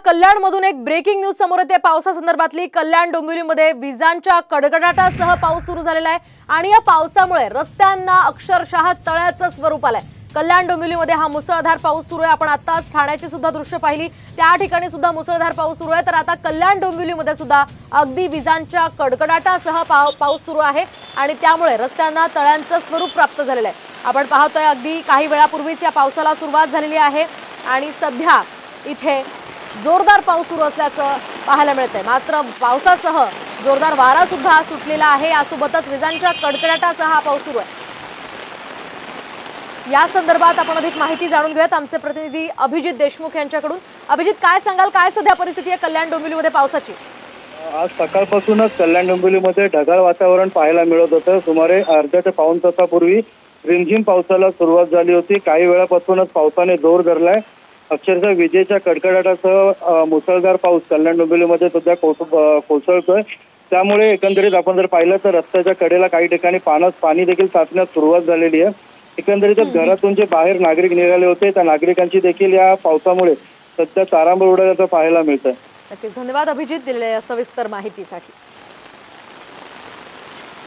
कल्याणमधून एक breaking news समोर येते। पावसासंदर्भातली कल्याण डोंबिवलीमध्ये विजांच्या कडकडाटासह पाऊस सुरू झालेला आहे आणि या पावसामुळे रस्त्यांना अक्षरशः तळ्याचं स्वरूप आलंय। कल्याण डोंबिवलीमध्ये हा मुसळधार पाऊस सुरू आहे। आपण आत्ताच ठाण्याची सुद्धा दृश्य पाहिली, त्या ठिकाणी सुद्धा मुसळधार पाऊस सुरू आहे। तर आता कल्याण डोंबिवलीमध्ये सुद्धा अगदी विजांच्या कडकडाटासह पाऊस सुरू आहे आणि त्यामुळे रस्त्यांना तळ्यांचं स्वरूप प्राप्त झालेलं आहे। आपण पाहतोय अगदी काही वेळापूर्वीच या पावसाला सुरुवात झालेली आहे आणि सध्या इथे जोरदार पाऊस सुरू असल्याचं पाहायला मिळतंय। मात्र पावसासह जोरदार वारा सुद्धा सुटलेला आहे। यासोबतच विजांच्या कडकडाटासह हा पाऊस सुरू आहे। या संदर्भात आपण अधिक माहिती जाणून घेऊयात आमचे प्रतिनिधी अभिजित देशमुख यांच्याकडून। अभिजित, काय सांगाल, काय सध्या परिस्थिती आहे कल्याण डोंबिवलीमध्ये पावसाची? आज सकाळपासूनच कल्याण डोंबिवलीमध्ये ढगाळ वातावरण पाहायला मिळत होतं। सुमारे अर्ध्या ते पाऊण तासापूर्वी रिमझिम पावसाला सुरुवात झाली होती। काही वेळापासूनच पावसाने जोर धरलाय। अक्षरशः विजेच्या कडकडाटासह मुसळधार पाऊस कल्याण डोंबिवलीमध्ये सध्या कोसळतोय। त्यामुळे एकंदरीत आपण जर पाहिलं तर रस्त्याच्या कडेला काही ठिकाणी पाणी देखील साचण्यास सुरुवात झालेली आहे। एकंदरीतच घरातून जे बाहेर नागरिक निघाले होते त्या नागरिकांची देखील या पावसामुळे सध्या तारांबळ उडाल्याचं पाहायला मिळतंय। नक्कीच, धन्यवाद अभिजित दिलेल्या सविस्तर माहितीसाठी।